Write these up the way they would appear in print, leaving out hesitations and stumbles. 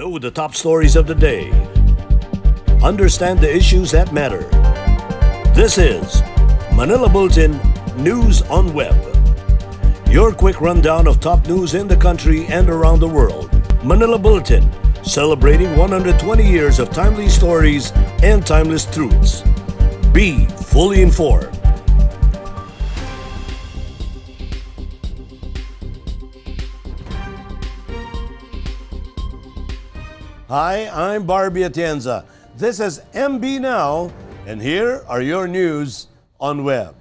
Know the top stories of the day. Understand the issues that matter. This is Manila Bulletin News on Web. Your quick rundown of top news in the country and around the world. Manila Bulletin, celebrating 120 years of timely stories and timeless truths. Be fully informed. Hi, I'm Barbie Atienza. This is MB Now, and here are your news on web.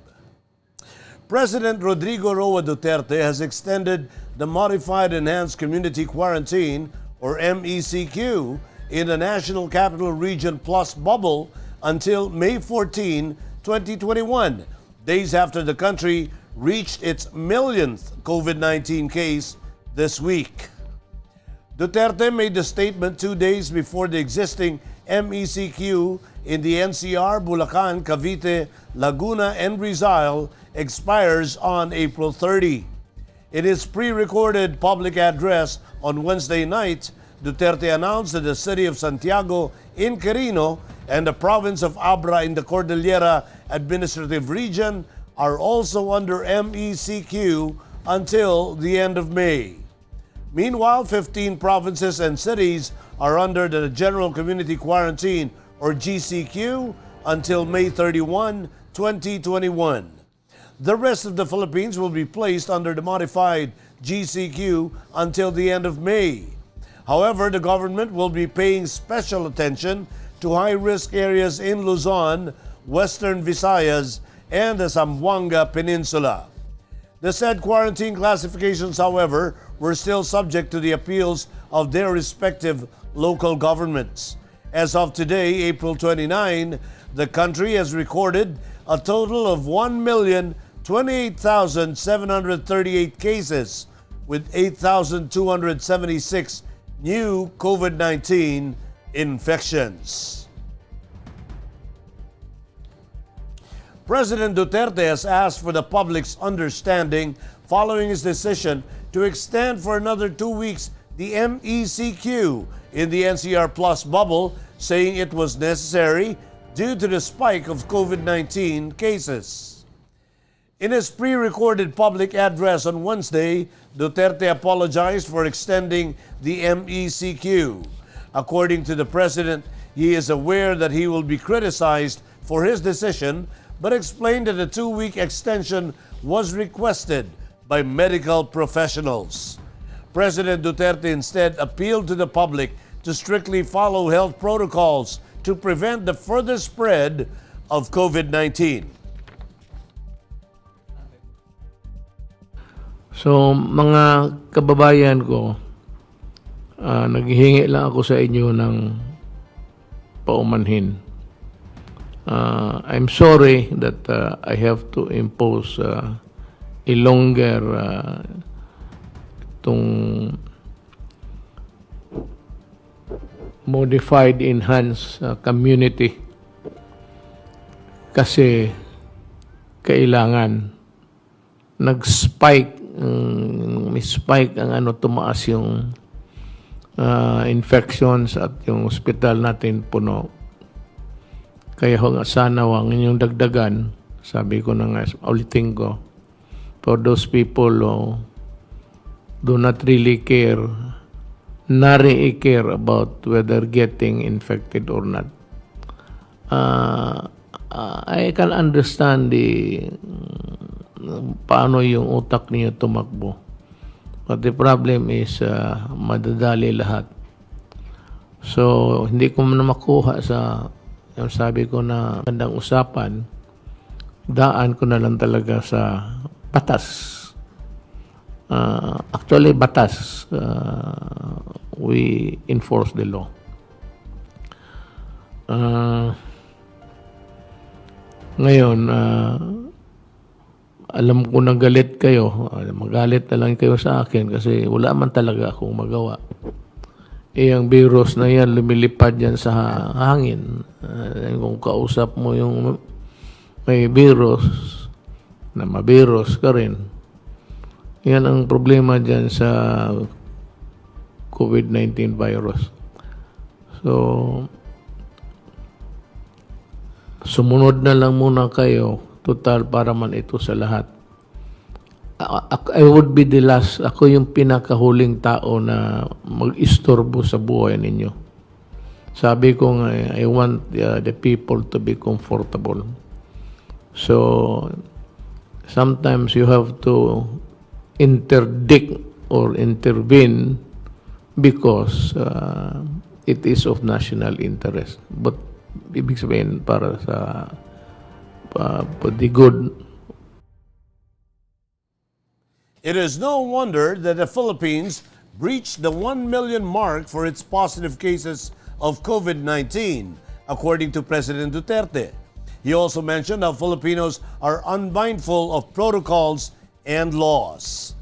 President Rodrigo Roa Duterte has extended the Modified Enhanced Community Quarantine, or MECQ, in the National Capital Region Plus bubble until May 14, 2021, days after the country reached its millionth COVID-19 case this week. Duterte made the statement 2 days before the existing MECQ in the NCR, Bulacan, Cavite, Laguna, and Rizal expires on April 30. In his pre-recorded public address on Wednesday night, Duterte announced that the city of Santiago in Quirino and the province of Abra in the Cordillera Administrative Region are also under MECQ until the end of May. Meanwhile, 15 provinces and cities are under the General Community Quarantine, or GCQ, until May 31, 2021. The rest of the Philippines will be placed under the modified GCQ until the end of May. However, the government will be paying special attention to high-risk areas in Luzon, Western Visayas, and the Zamboanga Peninsula. The said quarantine classifications, however, were still subject to the appeals of their respective local governments. As of today, April 29, the country has recorded a total of 1,028,738 cases with 8,276 new COVID-19 infections. President Duterte has asked for the public's understanding following his decision to extend for another 2 weeks the MECQ in the NCR Plus bubble, saying it was necessary due to the spike of COVID-19 cases. In his pre-recorded public address on Wednesday, Duterte apologized for extending the MECQ. According to the president, he is aware that he will be criticized for his decision, but explained that a 2-week extension was requested by medical professionals. President Duterte instead appealed to the public to strictly follow health protocols to prevent the further spread of COVID-19. So, mga kababayan ko, naghihingi lang ako sa inyo ng paumanhin. I'm sorry that I have to impose a longer itong modified enhanced community kasi kailangan nag-spike may spike ang tumaas yung infections at yung hospital natin puno. Kaya sana wang inyong dagdagan, sabi ko na nga, ulitin ko, for those people who do not really care, care about whether getting infected or not. I can understand paano yung utak niyo tumakbo. But the problem is, madadali lahat. So, hindi ko na makuha sa yung sabi ko na magandang usapan, daan ko na lang talaga sa batas. Actually, batas. We enforce the law. Ngayon, alam ko na galit kayo. Magalit na lang kayo sa akin kasi wala man talaga akong magawa. Ang virus na yan, lumilipad yan sa hangin. Kung kausap mo yung may virus, na mavirus ka rin, yan ang problema dyan sa COVID-19 virus. So, sumunod na lang muna kayo, total para man ito sa lahat. I would be the last, ako yung pinakahuling tao na mag-istorbo sa buhay ninyo. Sabi ko nga, I want the people to be comfortable. So, sometimes you have to interdict or intervene because it is of national interest. But ibig sabihin para sa for the good. It is no wonder that the Philippines breached the 1 million mark for its positive cases of COVID-19, according to President Duterte. He also mentioned how Filipinos are unmindful of protocols and laws.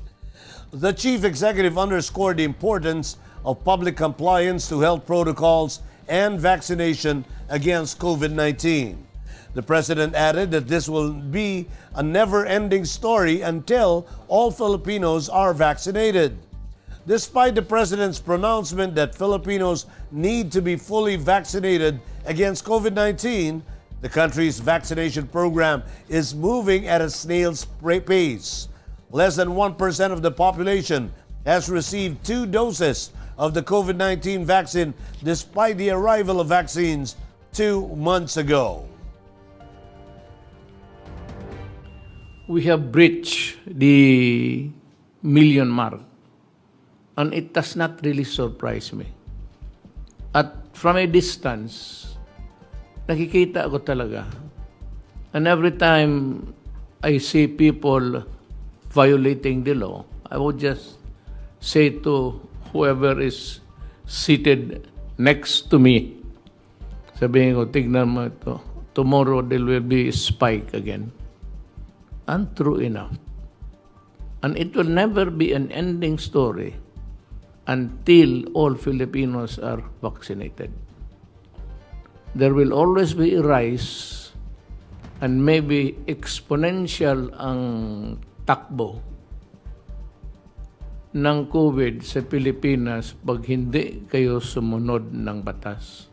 The chief executive underscored the importance of public compliance to health protocols and vaccination against COVID-19. The president added that this will be a never-ending story until all Filipinos are vaccinated. Despite the president's pronouncement that Filipinos need to be fully vaccinated against COVID-19, the country's vaccination program is moving at a snail's pace. Less than 1% of the population has received 2 doses of the COVID-19 vaccine despite the arrival of vaccines 2 months ago. We have breached the million mark, and it does not really surprise me. At from a distance, nakikita ko talaga. And every time I see people violating the law, I would just say to whoever is seated next to me, sabihin ko, tignan mo ito, tomorrow there will be a spike again. And true enough. And it will never be an ending story until all Filipinos are vaccinated. There will always be a rise and maybe exponential ang takbo ng COVID sa Pilipinas pag hindi kayo sumunod ng batas.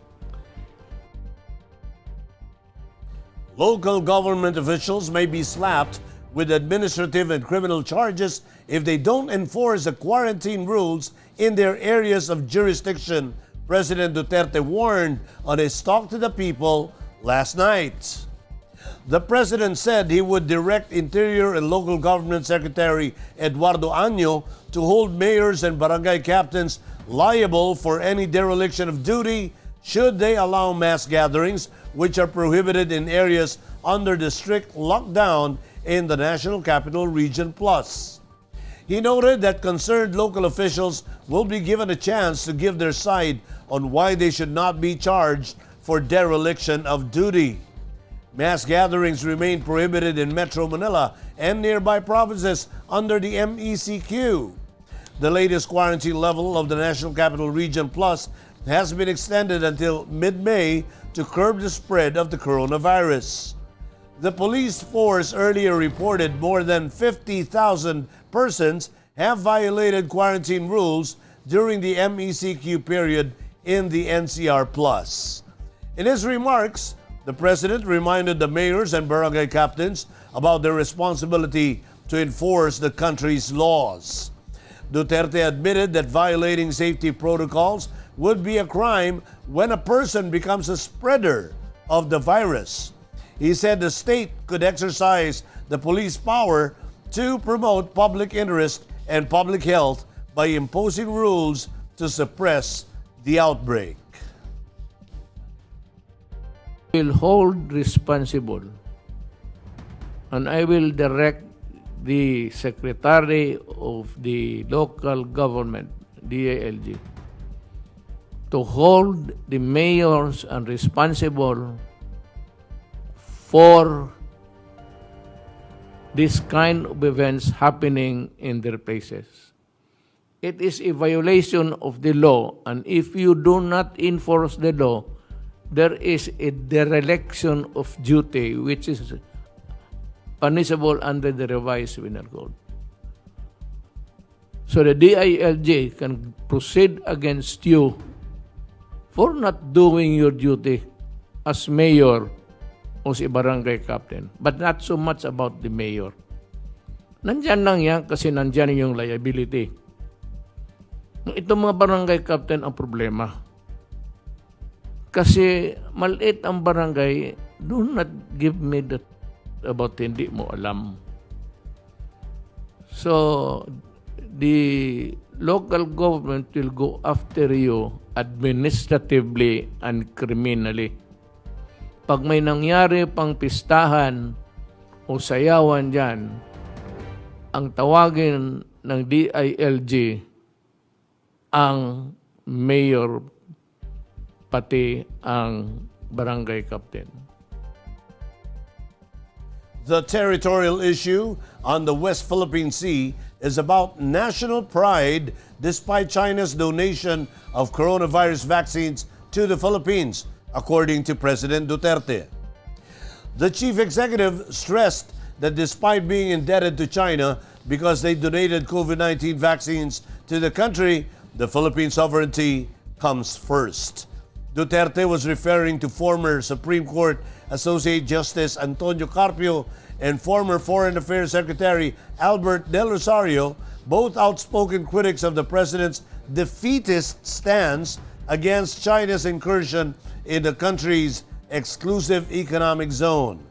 Local government officials may be slapped with administrative and criminal charges if they don't enforce the quarantine rules in their areas of jurisdiction, President Duterte warned on his talk to the people last night. The president said he would direct Interior and Local Government Secretary Eduardo Año to hold mayors and barangay captains liable for any dereliction of duty should they allow mass gatherings which are prohibited in areas under the strict lockdown in the National Capital Region Plus. He noted that concerned local officials will be given a chance to give their side on why they should not be charged for dereliction of duty. Mass gatherings remain prohibited in Metro Manila and nearby provinces under the MECQ. The latest quarantine level of the National Capital Region Plus has been extended until mid-May to curb the spread of the coronavirus. The police force earlier reported more than 50,000 persons have violated quarantine rules during the MECQ period in the NCR Plus. In his remarks, the president reminded the mayors and barangay captains about their responsibility to enforce the country's laws. Duterte admitted that violating safety protocols would be a crime when a person becomes a spreader of the virus. He said the state could exercise the police power to promote public interest and public health by imposing rules to suppress the outbreak. I will hold responsible and I will direct the Secretary of the Local Government, DALG, to hold the mayors and responsible for this kind of events happening in their places. It is a violation of the law, and if you do not enforce the law, there is a dereliction of duty which is punishable under the revised penal code. So the DILG can proceed against you for not doing your duty as mayor o si barangay captain. But not so much about the mayor. Nandyan lang yan kasi nandyan yung liability. Itong mga barangay captain ang problema. Kasi maliit ang barangay, do not give me that about hindi mo alam. So, the local government will go after you administratively and criminally. Pag may nangyari pang pistahan o sayawan dyan, ang tawagin ng DILG ang mayor pati ang barangay captain. The territorial issue on the West Philippine Sea is about national pride despite China's donation of coronavirus vaccines to the Philippines, according to President Duterte. The chief executive stressed that despite being indebted to China because they donated COVID-19 vaccines to the country, the Philippine sovereignty comes first. Duterte was referring to former Supreme Court Associate Justice Antonio Carpio and former Foreign Affairs Secretary Albert Del Rosario, both outspoken critics of the president's defeatist stance against China's incursion in the country's exclusive economic zone.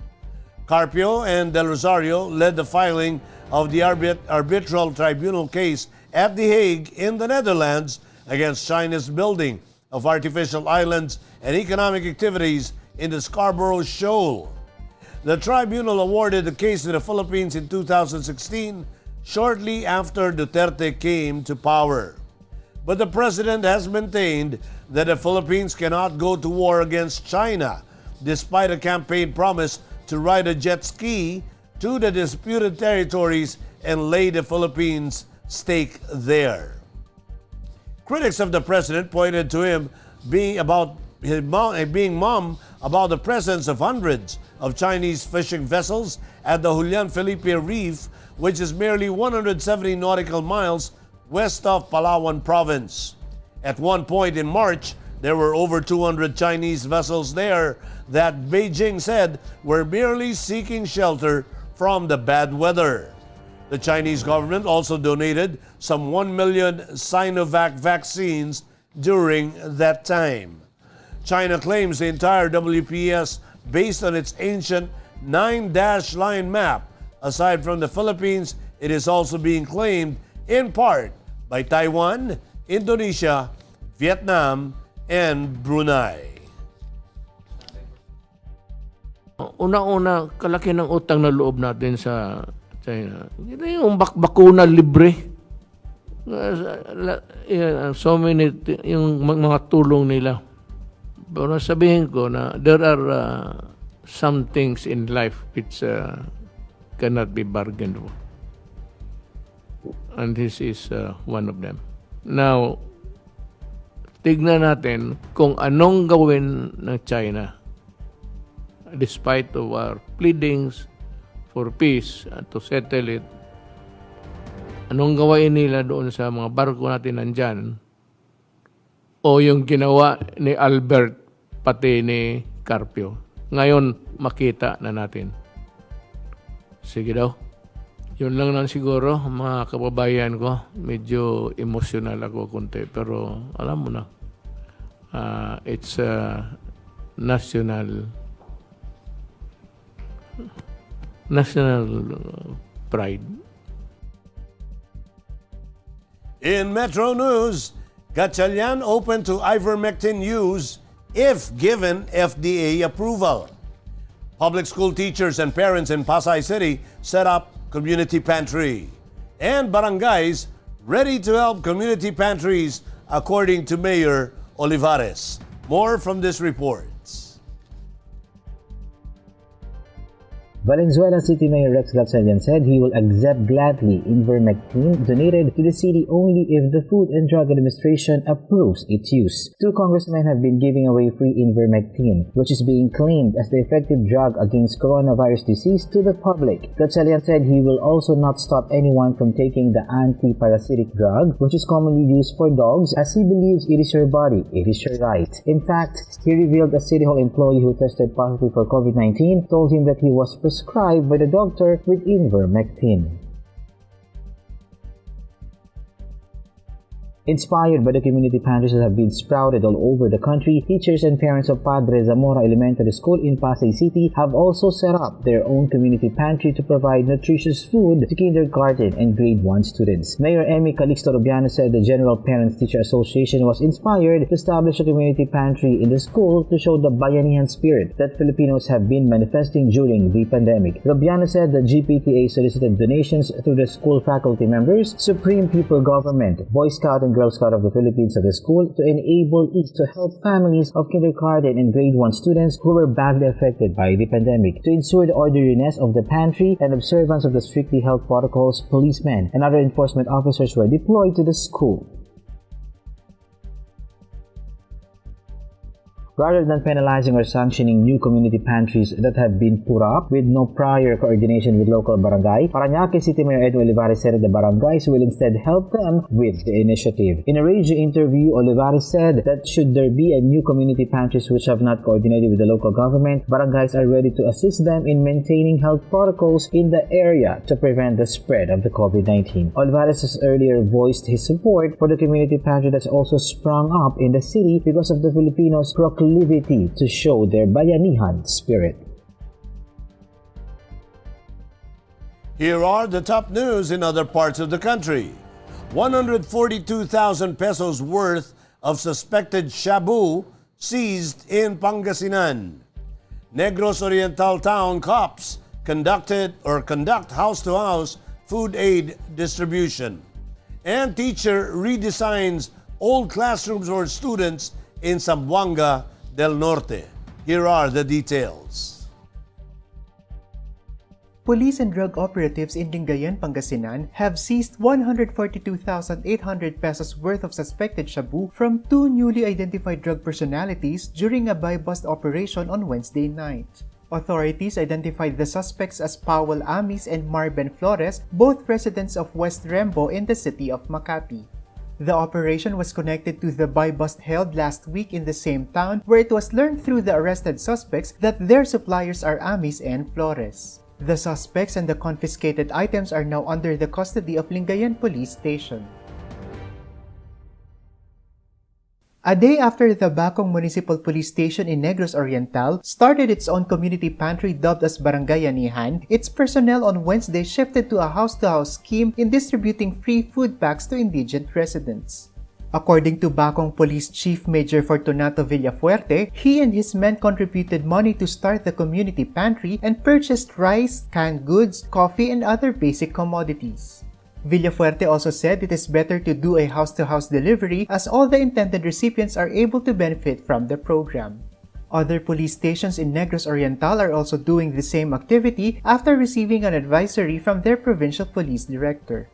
Carpio and Del Rosario led the filing of the arbitral tribunal case at The Hague in the Netherlands against China's building of artificial islands and economic activities in the Scarborough Shoal. The tribunal awarded the case to the Philippines in 2016, shortly after Duterte came to power. But the president has maintained that the Philippines cannot go to war against China, despite a campaign promise to ride a jet ski to the disputed territories and lay the Philippines' stake there. Critics of the president pointed to him being mum about the presence of hundreds of Chinese fishing vessels at the Julian Felipe Reef, which is merely 170 nautical miles west of Palawan province. At one point in March, there were over 200 Chinese vessels there that Beijing said were merely seeking shelter from the bad weather. The Chinese government also donated some 1 million Sinovac vaccines during that time. China claims the entire WPS based on its ancient 9-dash line map. Aside from the Philippines, it is also being claimed in part by Taiwan, Indonesia, Vietnam, and Brunei. Una-una, kalaki ng utang na loob natin sa China. Ito yung bakuna libre. So many, yung mga tulong nila. Pero sabihin ko na there are some things in life which cannot be bargained for. And this is one of them. Now, tignan natin kung anong gawin ng China despite of our pleadings for peace and to settle it. Anong gawain nila doon sa mga barko natin nandyan? O yung ginawa ni Albert pati ni Carpio. Ngayon, makita na natin. Sige daw. Yun lang lang siguro, mga kababayan ko. Medyo emotional ako konti. Pero alam mo na, it's national pride. In Metro News, Gatchalian open to ivermectin use if given FDA approval. Public school teachers and parents in Pasay City set up community pantry. And barangays ready to help community pantries, according to Mayor Olivares. More from this report. Valenzuela City Mayor Rex Gatchalian said he will accept gladly ivermectin donated to the city only if the Food and Drug Administration approves its use. 2 congressmen have been giving away free ivermectin, which is being claimed as the effective drug against coronavirus disease, to the public. Gatchalian said he will also not stop anyone from taking the anti-parasitic drug, which is commonly used for dogs, as he believes it is your body, it is your right. In fact, he revealed a City Hall employee who tested positive for COVID-19 told him that he was prescribed by the doctor with ivermectin. Inspired by the community pantries that have been sprouted all over the country, teachers and parents of Padre Zamora Elementary School in Pasay City have also set up their own community pantry to provide nutritious food to kindergarten and grade 1 students. Mayor Emmy Calixto Rubiano said the General Parents-Teacher Association was inspired to establish a community pantry in the school to show the bayanihan spirit that Filipinos have been manifesting during the pandemic. Rubiano said the GPTA solicited donations through the school faculty members, Supreme People Government, Boy Scout and Girl Scout of the Philippines of the school to enable it to help families of kindergarten and grade 1 students who were badly affected by the pandemic. To ensure the orderliness of the pantry and observance of the strictly health protocols, policemen and other enforcement officers were deployed to the school. Rather than penalizing or sanctioning new community pantries that have been put up with no prior coordination with local barangay, Parañaque City Mayor Edwin Olivares said that the barangays will instead help them with the initiative. In a radio interview, Olivares said that should there be a new community pantries which have not coordinated with the local government, barangays are ready to assist them in maintaining health protocols in the area to prevent the spread of the COVID-19. Olivares has earlier voiced his support for the community pantry that's also sprung up in the city because of the Filipinos' proclivity to show their bayanihan spirit. Here are the top news in other parts of the country. 142,000 pesos worth of suspected shabu seized in Pangasinan. Negros Oriental Town cops conduct house-to-house food aid distribution. And teacher redesigns old classrooms for students in Zamboanga del Norte. Here are the details. Police and drug operatives in Lingayen, Pangasinan have seized 142,800 pesos worth of suspected shabu from 2 newly identified drug personalities during a buy-bust operation on Wednesday night. Authorities identified the suspects as Powell Amis and Marben Flores, both residents of West Rembo in the city of Makati. The operation was connected to the buy-bust held last week in the same town, where it was learned through the arrested suspects that their suppliers are Amis and Flores. The suspects and the confiscated items are now under the custody of Lingayen Police Station. A day after the Bacong Municipal Police Station in Negros Oriental started its own community pantry dubbed as Barangay Anihan, its personnel on Wednesday shifted to a house-to-house scheme in distributing free food packs to indigent residents. According to Bacong Police Chief Major Fortunato Villafuerte, he and his men contributed money to start the community pantry and purchased rice, canned goods, coffee, and other basic commodities. Villafuerte also said it is better to do a house-to-house delivery as all the intended recipients are able to benefit from the program. Other police stations in Negros Oriental are also doing the same activity after receiving an advisory from their provincial police director.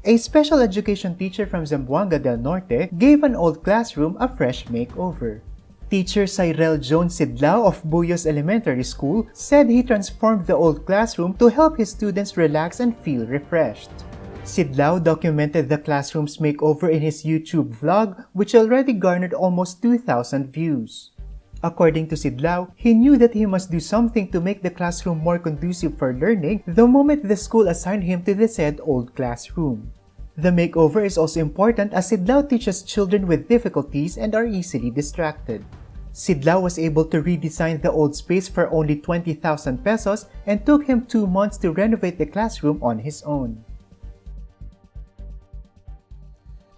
A special education teacher from Zamboanga del Norte gave an old classroom a fresh makeover. Teacher Cyrel Jones Sidlao of Buyos Elementary School said he transformed the old classroom to help his students relax and feel refreshed. Sidlao documented the classroom's makeover in his YouTube vlog, which already garnered almost 2,000 views. According to Sidlao, he knew that he must do something to make the classroom more conducive for learning the moment the school assigned him to the said old classroom. The makeover is also important as Sidlao teaches children with difficulties and are easily distracted. Sidlao was able to redesign the old space for only 20,000 pesos and took him 2 months to renovate the classroom on his own.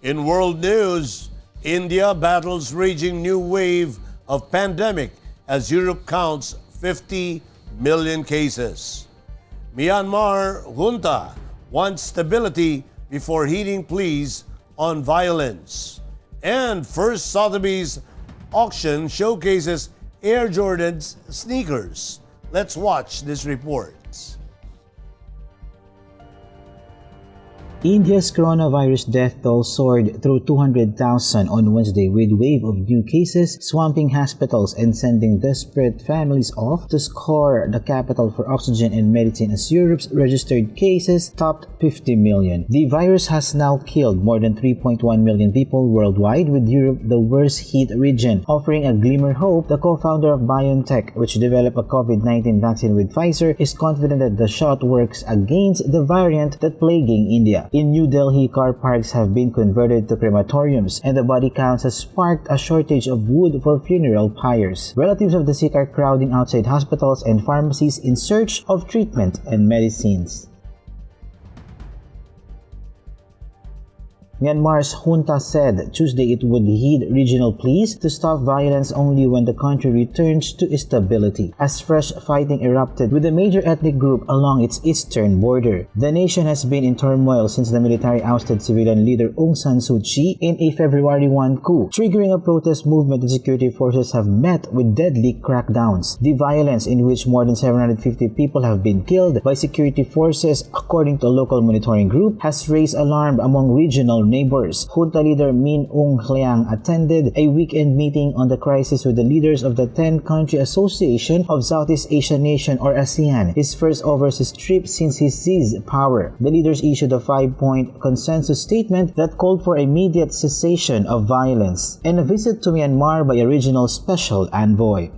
In world news, India battles raging new wave of pandemic as Europe counts 50 million cases. Myanmar junta wants stability before heeding pleas on violence. And First Sotheby's auction showcases Air Jordan's sneakers. Let's watch this report. India's coronavirus death toll soared through 200,000 on Wednesday, with wave of new cases swamping hospitals and sending desperate families off to scour the capital for oxygen and medicine as Europe's registered cases topped 50 million. The virus has now killed more than 3.1 million people worldwide, with Europe the worst hit region. Offering a glimmer hope, the co-founder of BioNTech, which developed a COVID-19 vaccine with Pfizer, is confident that the shot works against the variant that's plaguing India. In New Delhi, car parks have been converted to crematoriums, and the body counts has sparked a shortage of wood for funeral pyres. Relatives of the sick are crowding outside hospitals and pharmacies in search of treatment and medicines. Myanmar's junta said Tuesday it would heed regional pleas to stop violence only when the country returns to stability, as fresh fighting erupted with a major ethnic group along its eastern border. The nation has been in turmoil since the military ousted civilian leader Aung San Suu Kyi in a February 1 coup, triggering a protest movement that security forces have met with deadly crackdowns. The violence, in which more than 750 people have been killed by security forces according to a local monitoring group, has raised alarm among regional neighbors. Junta leader Min Aung Hlaing attended a weekend meeting on the crisis with the leaders of the 10-country Association of Southeast Asian Nations, or ASEAN, his first overseas trip since he seized power. The leaders issued a 5-point consensus statement that called for immediate cessation of violence and a visit to Myanmar by a regional special envoy.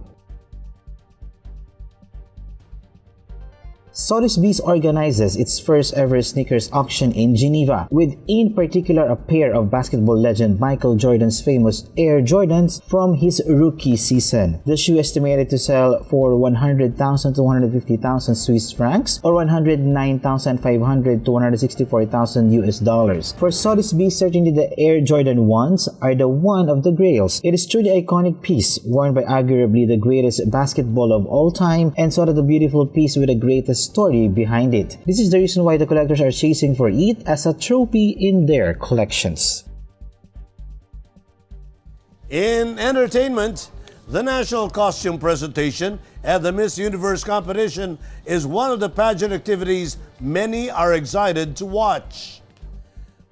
Sotheby's organizes its first ever sneakers auction in Geneva, with in particular a pair of basketball legend Michael Jordan's famous Air Jordans from his rookie season. The shoe estimated to sell for 100,000 to 150,000 Swiss francs, or 109,500 to 164,000 US dollars. For Sotheby's, certainly the Air Jordan 1s are the one of the grails. It is truly iconic piece, worn by arguably the greatest basketball of all time, and sort of the beautiful piece with the greatest story behind it. This is the reason why the collectors are chasing for it as a trophy in their collections. In entertainment, the national costume presentation at the Miss Universe competition is one of the pageant activities many are excited to watch.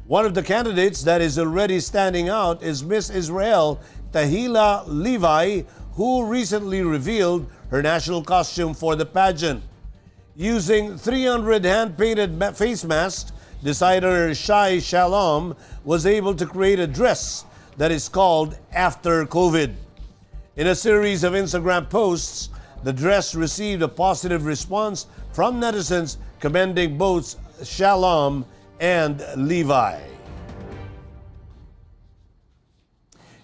One of the candidates that is already standing out is Miss Israel Tahila Levi, who recently revealed her national costume for the pageant. Using 300 hand-painted face masks, designer Shai Shalom was able to create a dress that is called After COVID. In a series of Instagram posts, the dress received a positive response from netizens commending both Shalom and Levi.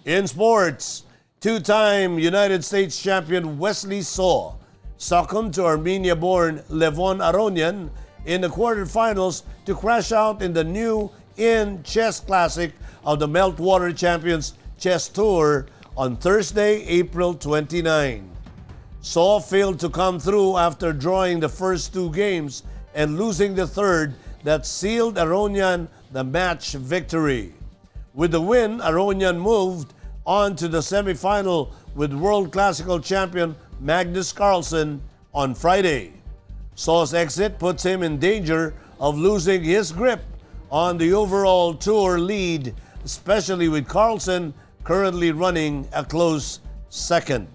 In sports, two-time United States champion Wesley So succumbed to Armenia-born Levon Aronian in the quarterfinals to crash out in the new chess classic of the Meltwater Champions Chess Tour on Thursday, April 29. So failed to come through after drawing the first two games and losing the third that sealed Aronian the match victory. With the win, Aronian moved on to the semifinal with world classical champion Magnus Carlsen on Friday. So's exit puts him in danger of losing his grip on the overall tour lead, especially with Carlsen currently running a close second.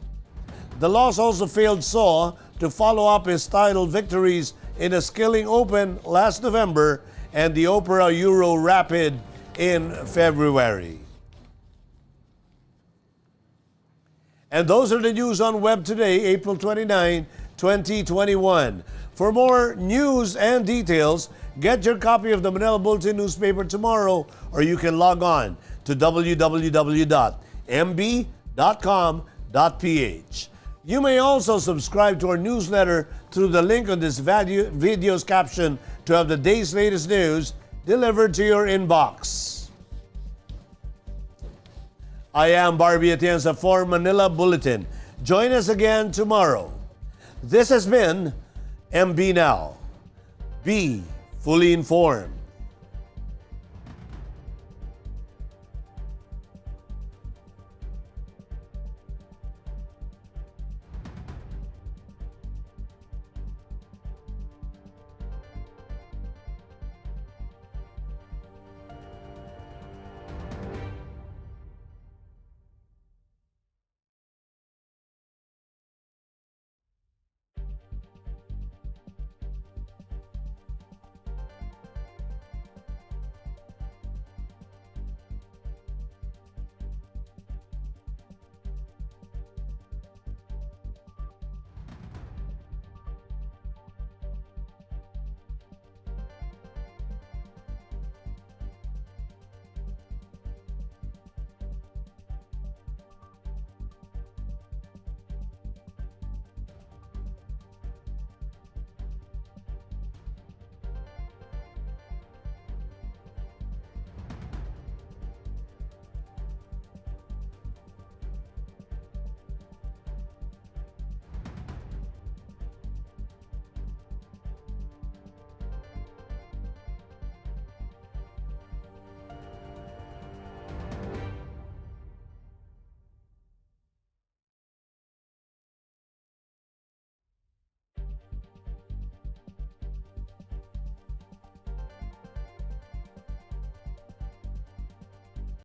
The loss also failed So to follow up his title victories in the Skilling Open last November and the Opera Euro Rapid in February. And those are the news on Web today, April 29, 2021. For more news and details, get your copy of the Manila Bulletin newspaper tomorrow, or you can log on to www.mb.com.ph. You may also subscribe to our newsletter through the link on this video's caption to have the day's latest news delivered to your inbox. I am Barbie Atienza for Manila Bulletin. Join us again tomorrow. This has been MB Now. Be fully informed.